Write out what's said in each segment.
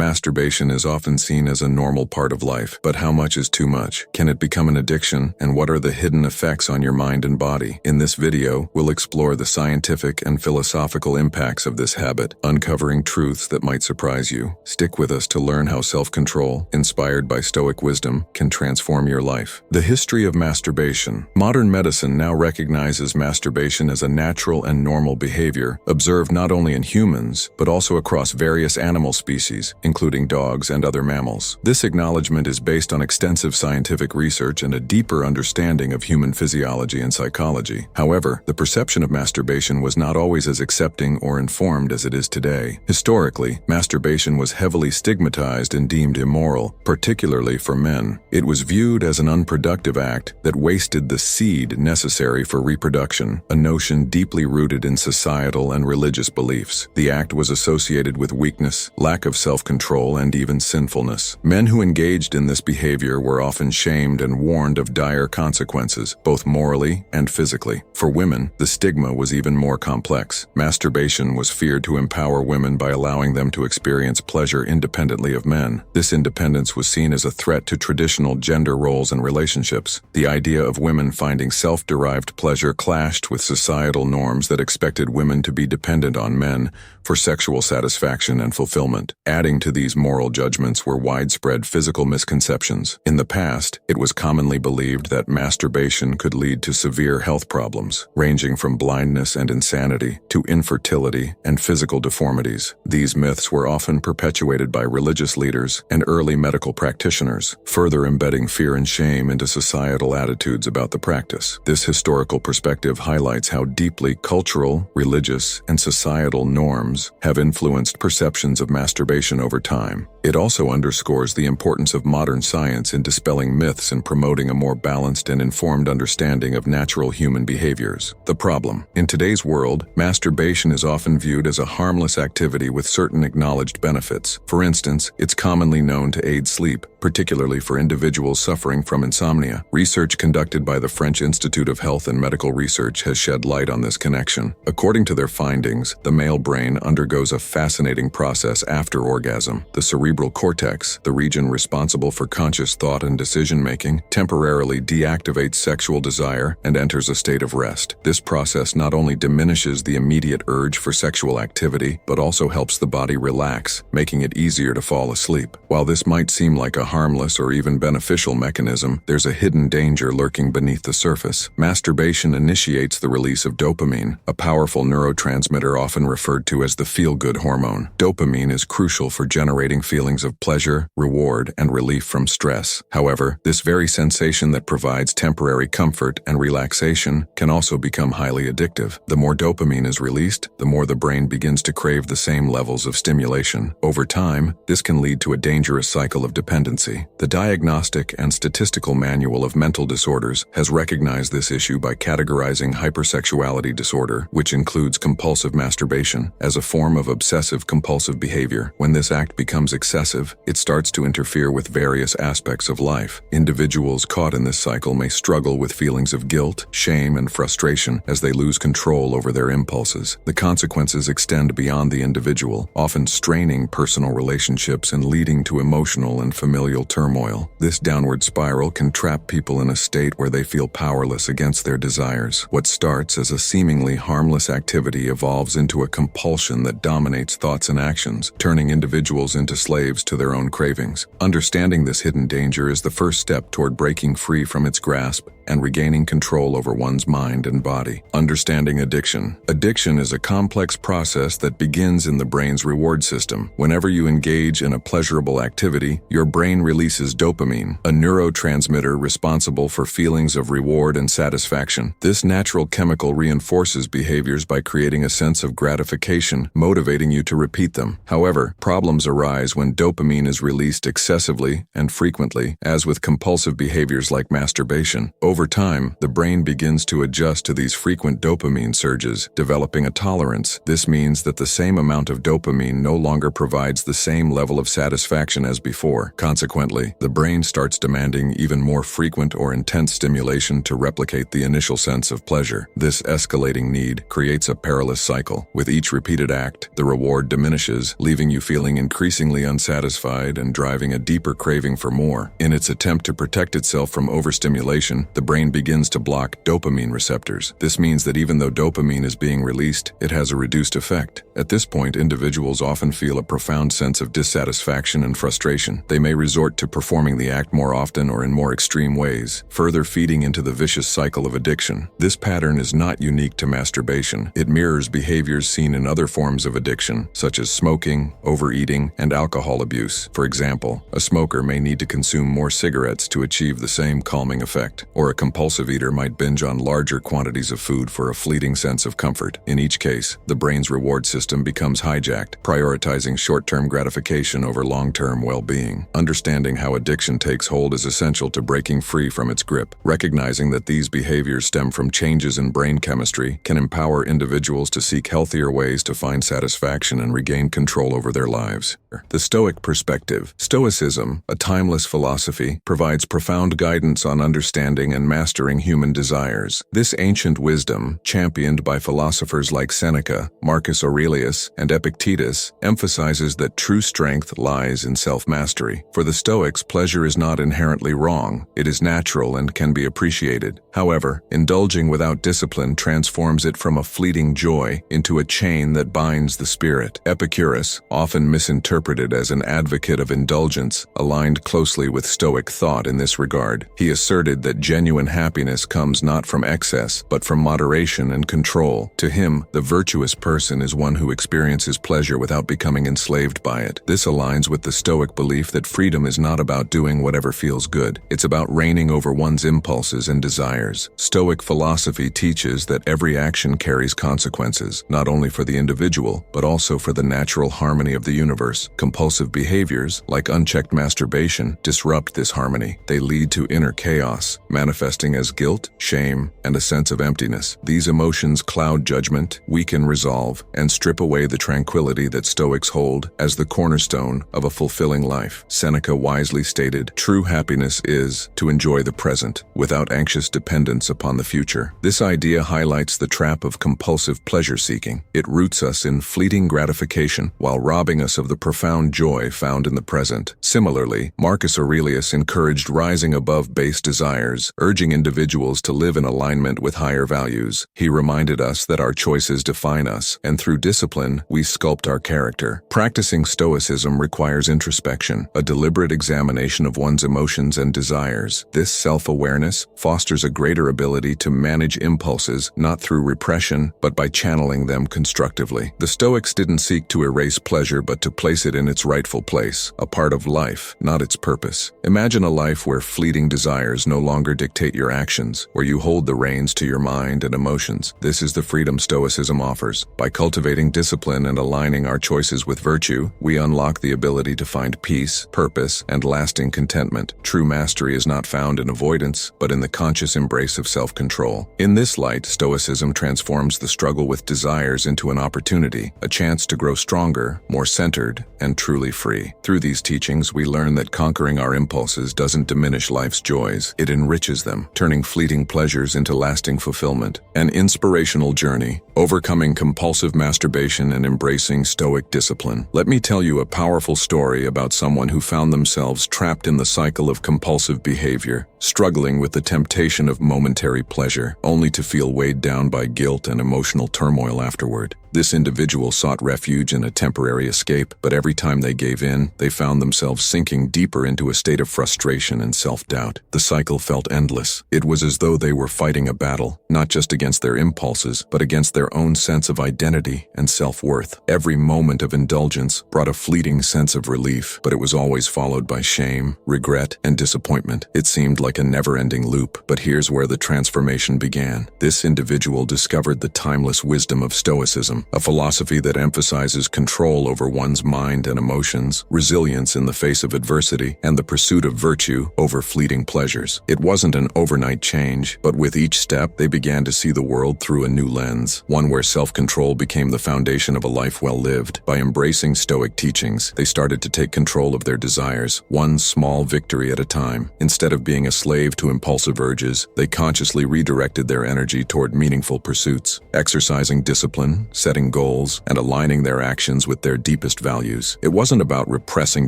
Masturbation is often seen as a normal part of life, but how much is too much? Can it become an addiction, and what are the hidden effects on your mind and body? In this video, we'll explore the scientific and philosophical impacts of this habit, uncovering truths that might surprise you. Stick with us to learn how self-control, inspired by Stoic wisdom, can transform your life. The history of masturbation. Modern medicine now recognizes masturbation as a natural and normal behavior, observed not only in humans, but also across various animal species, including dogs and other mammals. This acknowledgement is based on extensive scientific research and a deeper understanding of human physiology and psychology. However, the perception of masturbation was not always as accepting or informed as it is today. Historically, masturbation was heavily stigmatized and deemed immoral, particularly for men. It was viewed as an unproductive act that wasted the seed necessary for reproduction, a notion deeply rooted in societal and religious beliefs. The act was associated with weakness, lack of self-control, and even sinfulness. Men who engaged in this behavior were often shamed and warned of dire consequences, both morally and physically. For women, the stigma was even more complex. Masturbation was feared to empower women by allowing them to experience pleasure independently of men. This independence was seen as a threat to traditional gender roles and relationships. The idea of women finding self-derived pleasure clashed with societal norms that expected women to be dependent on men for sexual satisfaction and fulfillment. Adding to these moral judgments were widespread physical misconceptions. In the past, it was commonly believed that masturbation could lead to severe health problems, ranging from blindness and insanity to infertility and physical deformities. These myths were often perpetuated by religious leaders and early medical practitioners, further embedding fear and shame into societal attitudes about the practice. This historical perspective highlights how deeply cultural, religious, and societal norms have influenced perceptions of masturbation over time. It also underscores the importance of modern science in dispelling myths and promoting a more balanced and informed understanding of natural human behaviors. The problem. In today's world, masturbation is often viewed as a harmless activity with certain acknowledged benefits. For instance, it's commonly known to aid sleep, particularly for individuals suffering from insomnia. Research conducted by the French Institute of Health and Medical Research has shed light on this connection. According to their findings, the male brain undergoes a fascinating process after orgasm. The cerebral cortex, the region responsible for conscious thought and decision-making, temporarily deactivates sexual desire and enters a state of rest. This process not only diminishes the immediate urge for sexual activity, but also helps the body relax, making it easier to fall asleep. While this might seem like a harmless or even beneficial mechanism, there's a hidden danger lurking beneath the surface. Masturbation initiates the release of dopamine, a powerful neurotransmitter often referred to as the feel-good hormone. Dopamine is crucial for generating feelings of pleasure, reward, and relief from stress. However, this very sensation that provides temporary comfort and relaxation can also become highly addictive. The more dopamine is released, the more the brain begins to crave the same levels of stimulation. Over time, this can lead to a dangerous cycle of dependency. The Diagnostic and Statistical Manual of Mental Disorders has recognized this issue by categorizing hypersexuality disorder, which includes compulsive masturbation, as a form of obsessive-compulsive behavior. When this act becomes excessive, it starts to interfere with various aspects of life. Individuals caught in this cycle may struggle with feelings of guilt, shame, and frustration as they lose control over their impulses. The consequences extend beyond the individual, often straining personal relationships and leading to emotional and familial turmoil. This downward spiral can trap people in a state where they feel powerless against their desires. What starts as a seemingly harmless activity evolves into a compulsion that dominates thoughts and actions, turning individuals into slaves to their own cravings. Understanding this hidden danger is the first step toward breaking free from its grasp and regaining control over one's mind and body. Understanding addiction. Addiction is a complex process that begins in the brain's reward system. Whenever you engage in a pleasurable activity, your brain releases dopamine, a neurotransmitter responsible for feelings of reward and satisfaction. This natural chemical reinforces behaviors by creating a sense of gratification, motivating you to repeat them. However, problems arise when dopamine is released excessively and frequently, as with compulsive behaviors like masturbation. Over time, the brain begins to adjust to these frequent dopamine surges, developing a tolerance. This means that the same amount of dopamine no longer provides the same level of satisfaction as before. Consequently, the brain starts demanding even more frequent or intense stimulation to replicate the initial sense of pleasure. This escalating need creates a perilous cycle. With each repeated act, the reward diminishes, leaving you feeling increasingly unsatisfied and driving a deeper craving for more. In its attempt to protect itself from overstimulation, the brain begins to block dopamine receptors. This means that even though dopamine is being released, it has a reduced effect. At this point, individuals often feel a profound sense of dissatisfaction and frustration. They may resort to performing the act more often or in more extreme ways, further feeding into the vicious cycle of addiction. This pattern is not unique to masturbation. It mirrors behaviors seen in other forms of addiction, such as smoking, overeating, and alcohol abuse. For example, a smoker may need to consume more cigarettes to achieve the same calming effect, or a compulsive eater might binge on larger quantities of food for a fleeting sense of comfort. In each case, the brain's reward system becomes hijacked, prioritizing short-term gratification over long-term well-being. Understanding how addiction takes hold is essential to breaking free from its grip. Recognizing that these behaviors stem from changes in brain chemistry can empower individuals to seek healthier ways to find satisfaction and regain control over their lives. The Stoic perspective. Stoicism, a timeless philosophy, provides profound guidance on understanding and mastering human desires. This ancient wisdom, championed by philosophers like Seneca, Marcus Aurelius, and Epictetus, emphasizes that true strength lies in self-mastery. For the Stoics, pleasure is not inherently wrong. It is natural and can be appreciated. However, indulging without discipline transforms it from a fleeting joy into a chain that binds the spirit. Epicurus, often misinterpreted as an advocate of indulgence, aligned closely with Stoic thought in this regard. He asserted that genuine happiness comes not from excess, but from moderation and control. To him, the virtuous person is one who experiences pleasure without becoming enslaved by it. This aligns with the Stoic belief that freedom is not about doing whatever feels good. It's about reigning over one's impulses and desires. Stoic philosophy teaches that every action carries consequences, not only for the individual, but also for the natural harmony of the universe. Compulsive behaviors, like unchecked masturbation, disrupt this harmony. They lead to inner chaos, manifesting as guilt, shame, and a sense of emptiness. These emotions cloud judgment, weaken resolve, and strip away the tranquility that Stoics hold as the cornerstone of a fulfilling life. Seneca wisely stated, "True happiness is to enjoy the present, without anxious dependence upon the future." This idea highlights the trap of compulsive pleasure-seeking. It roots us in fleeting gratification while robbing us of the profound joy found in the present. Similarly, Marcus Aurelius encouraged rising above base desires, urging individuals to live in alignment with higher values. He reminded us that our choices define us, and through discipline, we sculpt our character. Practicing Stoicism requires introspection, a deliberate examination of one's emotions and desires. This self-awareness fosters a greater ability to manage impulses, not through repression, but by channeling them constructively. The Stoics didn't seek to erase pleasure, but to place it in its rightful place, a part of life, not its purpose. Imagine a life where fleeting desires no longer dictate your actions, where you hold the reins to your mind and emotions. This is the freedom Stoicism offers. By cultivating discipline and aligning our choices with virtue, we unlock the ability to find peace, purpose, and lasting contentment. True mastery is not found in avoidance, but in the conscious embrace of self-control. In this light, Stoicism transforms the struggle with desires into an opportunity, a chance to grow stronger, more centered, and truly free. Through these teachings, we learn that conquering our impulses doesn't diminish life's joys. It enriches them, turning fleeting pleasures into lasting fulfillment. An inspirational journey, overcoming compulsive masturbation and embracing Stoic discipline. Let me tell you a powerful story about someone who found themselves trapped in the cycle of compulsive behavior, struggling with the temptation of momentary pleasure, only to feel weighed down by guilt and emotional turmoil afterward. This individual sought refuge in a temporary escape, but every time they gave in, they found themselves sinking deeper into a state of frustration and self-doubt. The cycle felt endless. It was as though they were fighting a battle, not just against their impulses, but against their own sense of identity and self-worth. Every moment of indulgence brought a fleeting sense of relief, but it was always followed by shame, regret, and disappointment. It seemed like a never-ending loop, but here's where the transformation began. This individual discovered the timeless wisdom of Stoicism, a philosophy that emphasizes control over one's mind and emotions, resilience in the face of adversity, and the pursuit of virtue over fleeting pleasures. It wasn't an overnight change, but with each step, they began to see the world through a new lens, one where self-control became the foundation of a life well lived. By embracing Stoic teachings, they started to take control of their desires, one small victory at a time. Instead of being a slave to impulsive urges, they consciously redirected their energy toward meaningful pursuits, exercising discipline, setting setting goals, and aligning their actions with their deepest values. It wasn't about repressing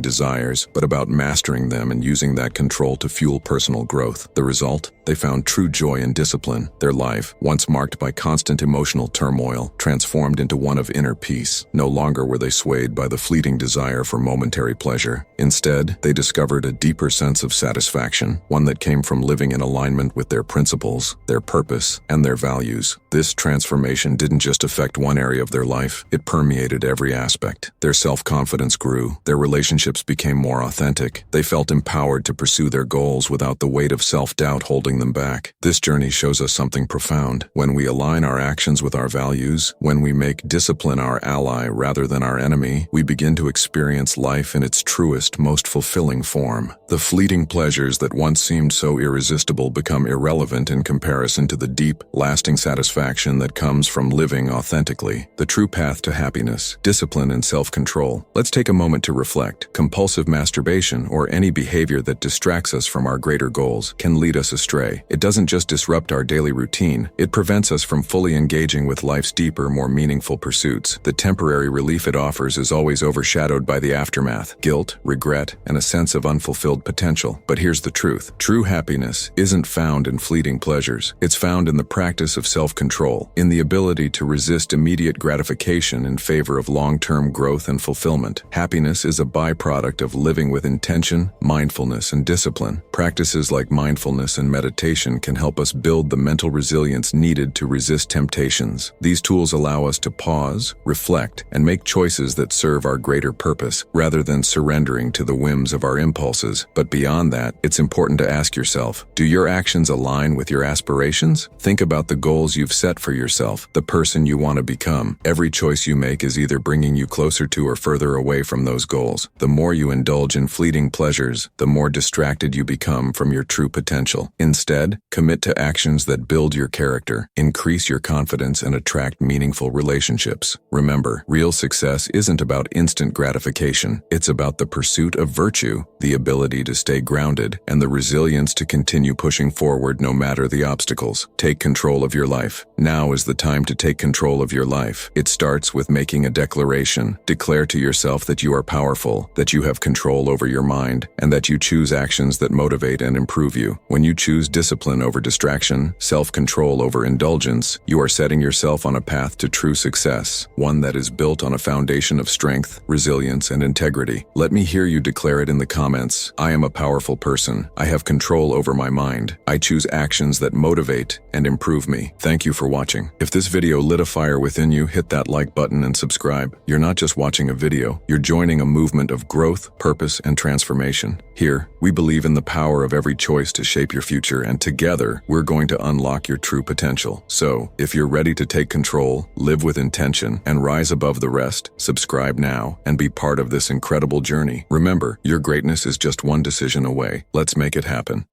desires, but about mastering them and using that control to fuel personal growth. The result? They found true joy in discipline. Their life, once marked by constant emotional turmoil, transformed into one of inner peace. No longer were they swayed by the fleeting desire for momentary pleasure. Instead, they discovered a deeper sense of satisfaction, one that came from living in alignment with their principles, their purpose, and their values. This transformation didn't just affect one area of their life, it permeated every aspect. Their self-confidence grew, their relationships became more authentic, they felt empowered to pursue their goals without the weight of self-doubt holding them back. This journey shows us something profound. When we align our actions with our values, when we make discipline our ally rather than our enemy, we begin to experience life in its truest, most fulfilling form. The fleeting pleasures that once seemed so irresistible become irrelevant in comparison to the deep, lasting satisfaction that comes from living authentically. The true path to happiness, discipline, and self-control. Let's take a moment to reflect. Compulsive masturbation, or any behavior that distracts us from our greater goals, can lead us astray. It doesn't just disrupt our daily routine, it prevents us from fully engaging with life's deeper, more meaningful pursuits. The temporary relief it offers is always overshadowed by the aftermath, guilt, regret, and a sense of unfulfilled potential. But here's the truth. True happiness isn't found in fleeting pleasures. It's found in the practice of self-control, in the ability to resist immediate gratification in favor of long-term growth and fulfillment. Happiness is a byproduct of living with intention, mindfulness, and discipline. Practices like mindfulness and meditation can help us build the mental resilience needed to resist temptations. These tools allow us to pause, reflect, and make choices that serve our greater purpose, rather than surrendering to the whims of our impulses. But beyond that, it's important to ask yourself, do your actions align with your aspirations? Think about the goals you've set for yourself, the person you want to become. Every choice you make is either bringing you closer to or further away from those goals. The more you indulge in fleeting pleasures, the more distracted you become from your true potential. Instead, commit to actions that build your character, increase your confidence, and attract meaningful relationships. Remember, real success isn't about instant gratification. It's about the pursuit of virtue, the ability to stay grounded, and the resilience to continue pushing forward no matter the obstacles. Take control of your life. Now is the time to take control of your life. It starts with making a declaration. Declare to yourself that you are powerful, that you have control over your mind, and that you choose actions that motivate and improve you. When you choose discipline over distraction, self-control over indulgence, you are setting yourself on a path to true success, one that is built on a foundation of strength, resilience, and integrity. Let me hear you declare it in the comments. I am a powerful person. I have control over my mind. I choose actions that motivate and improve me. Thank you for watching. If this video lit a fire within you, hit that like button and subscribe. You're not just watching a video, you're joining a movement of growth, purpose, and transformation. Here, we believe in the power of every choice to shape your future, and together, we're going to unlock your true potential. So, if you're ready to take control, live with intention, and rise above the rest, subscribe now and be part of this incredible journey. Remember, your greatness is just one decision away. Let's make it happen.